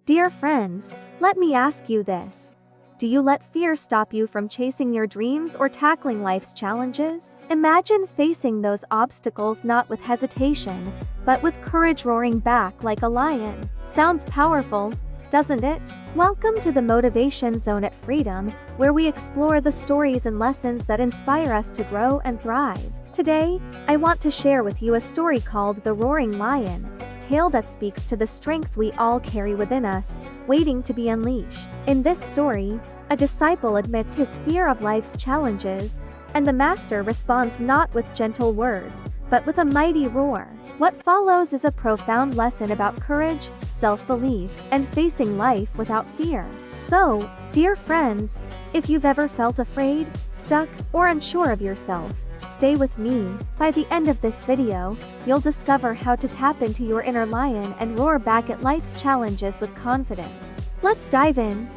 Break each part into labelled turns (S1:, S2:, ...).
S1: Dear friends, let me ask you this. Do you let fear stop you from chasing your dreams or tackling life's challenges? Imagine facing those obstacles not with hesitation, but with courage, roaring back like a lion. Sounds powerful, doesn't it? Welcome to the Motivation Zone at Freedom, where we explore the stories and lessons that inspire us to grow and thrive. Today, I want to share with you a story called The Roaring Lion, tale that speaks to the strength we all carry within us, waiting to be unleashed. In this story, a disciple admits his fear of life's challenges, and the master responds not with gentle words, but with a mighty roar. What follows is a profound lesson about courage, self-belief, and facing life without fear. So, dear friends, if you've ever felt afraid, stuck, or unsure of yourself, stay with me. By the end of this video, you'll discover how to tap into your inner lion and roar back at life's challenges with confidence. Let's dive in.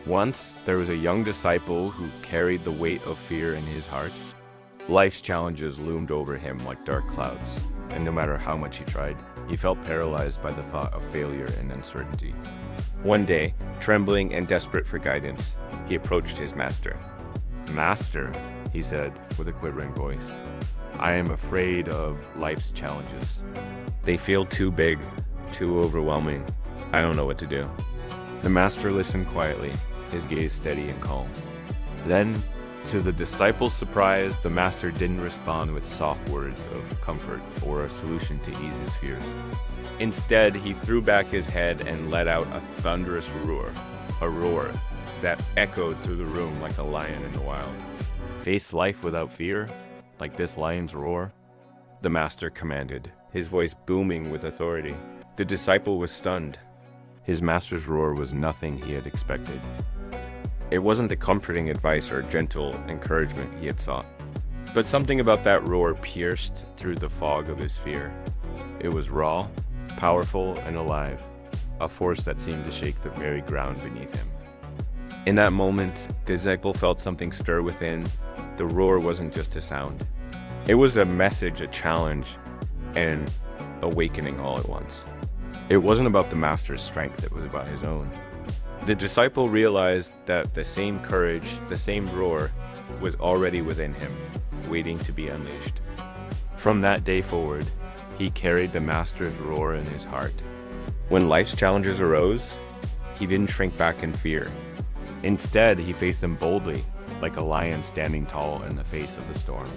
S2: Once, there was a young disciple who carried the weight of fear in his heart. Life's challenges loomed over him like dark clouds, and no matter how much he tried, he felt paralyzed by the thought of failure and uncertainty. One day, trembling and desperate for guidance, he approached his master. "Master," he said with a quivering voice, "I am afraid of life's challenges. They feel too big, too overwhelming. I don't know what to do." The master listened quietly, his gaze steady and calm. Then, to the disciple's surprise, the master didn't respond with soft words of comfort or a solution to ease his fears. Instead, he threw back his head and let out a thunderous roar, a roar that echoed through the room like a lion in the wild. "Face life without fear, like this lion's roar?" the master commanded, his voice booming with authority. The disciple was stunned. His master's roar was nothing he had expected. It wasn't the comforting advice or gentle encouragement he had sought, but something about that roar pierced through the fog of his fear. It was raw, powerful, and alive, a force that seemed to shake the very ground beneath him. In that moment, the disciple felt something stir within. The roar wasn't just a sound. It was a message, a challenge, and awakening all at once. It wasn't about the master's strength, it was about his own. The disciple realized that the same courage, the same roar, was already within him, waiting to be unleashed. From that day forward, he carried the master's roar in his heart. When life's challenges arose, he didn't shrink back in fear. Instead, he faced them boldly, like a lion standing tall in the face of the storm.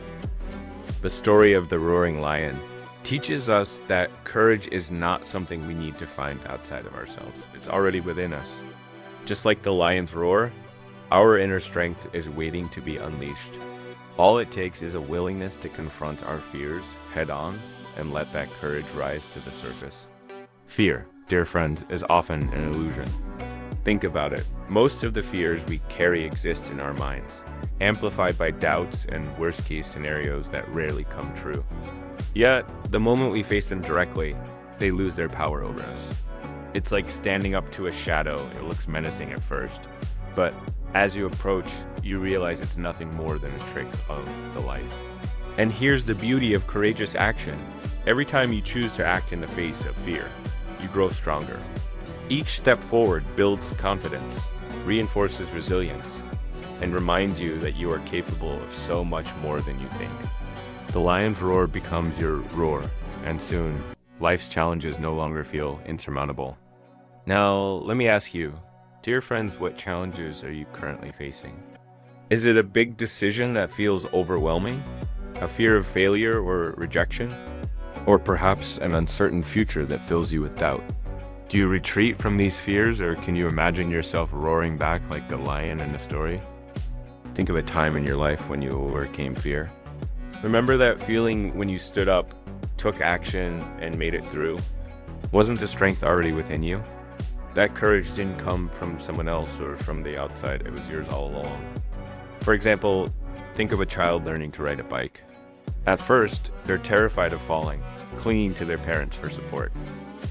S2: The story of the roaring lion teaches us that courage is not something we need to find outside of ourselves. It's already within us. Just like the lion's roar, our inner strength is waiting to be unleashed. All it takes is a willingness to confront our fears head on and let that courage rise to the surface. Fear, dear friends, is often an illusion. Think about it. Most of the fears we carry exist in our minds, amplified by doubts and worst-case scenarios that rarely come true. Yet, the moment we face them directly, they lose their power over us. It's like standing up to a shadow. It looks menacing at first, but as you approach, you realize it's nothing more than a trick of the light. And here's the beauty of courageous action. Every time you choose to act in the face of fear, you grow stronger. Each step forward builds confidence, reinforces resilience, and reminds you that you are capable of so much more than you think. The lion's roar becomes your roar, and soon, life's challenges no longer feel insurmountable. Now, let me ask you, dear friends, what challenges are you currently facing? Is it a big decision that feels overwhelming? A fear of failure or rejection? Or perhaps an uncertain future that fills you with doubt? Do you retreat from these fears, or can you imagine yourself roaring back like the lion in the story? Think of a time in your life when you overcame fear. Remember that feeling when you stood up, took action, and made it through? Wasn't the strength already within you? That courage didn't come from someone else or from the outside, it was yours all along. For example, think of a child learning to ride a bike. At first, they're terrified of falling, clinging to their parents for support.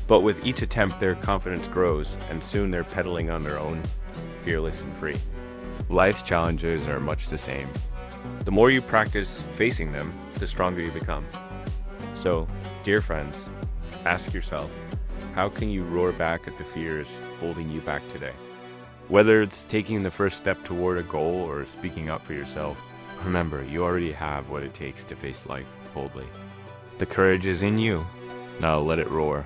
S2: But with each attempt, their confidence grows, and soon they're pedaling on their own, fearless and free. Life's challenges are much the same. The more you practice facing them, the stronger you become. So, dear friends, ask yourself, how can you roar back at the fears holding you back today? Whether it's taking the first step toward a goal or speaking up for yourself, remember, you already have what it takes to face life boldly. The courage is in you. Now let it roar.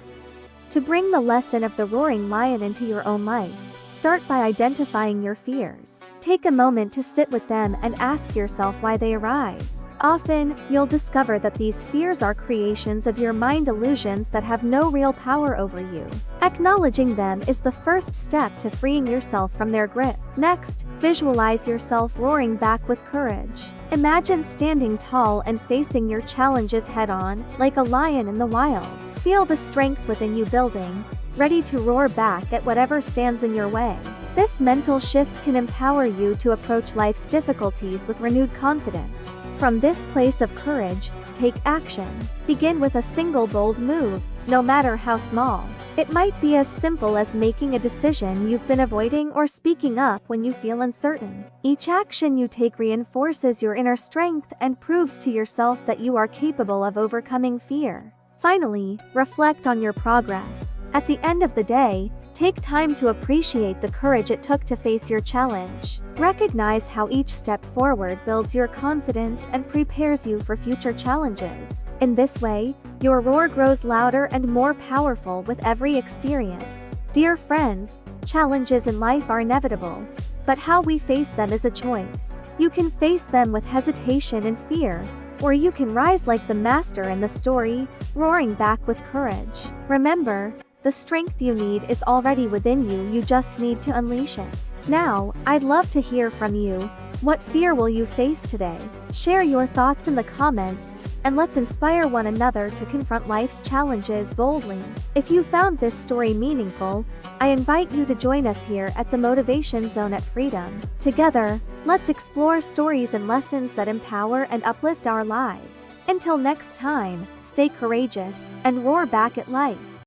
S1: To bring the lesson of the roaring lion into your own life, start by identifying your fears. Take a moment to sit with them and ask yourself why they arise. Often, you'll discover that these fears are creations of your mind illusions that have no real power over you. Acknowledging them is the first step to freeing yourself from their grip. Next, visualize yourself roaring back with courage. Imagine standing tall and facing your challenges head-on, like a lion in the wild. Feel the strength within you building, ready to roar back at whatever stands in your way. This mental shift can empower you to approach life's difficulties with renewed confidence. From this place of courage, take action. Begin with a single bold move, no matter how small. It might be as simple as making a decision you've been avoiding or speaking up when you feel uncertain. Each action you take reinforces your inner strength and proves to yourself that you are capable of overcoming fear. Finally, reflect on your progress. At the end of the day, take time to appreciate the courage it took to face your challenge. Recognize how each step forward builds your confidence and prepares you for future challenges. In this way, your roar grows louder and more powerful with every experience. Dear friends, challenges in life are inevitable, but how we face them is a choice. You can face them with hesitation and fear, or you can rise like the master in the story, roaring back with courage. Remember, the strength you need is already within you just need to unleash it. Now, I'd love to hear from you. What fear will you face today? Share your thoughts in the comments, and let's inspire one another to confront life's challenges boldly. If you found this story meaningful, I invite you to join us here at the Motivation Zone at Freedom. Together, let's explore stories and lessons that empower and uplift our lives. Until next time, stay courageous and roar back at life.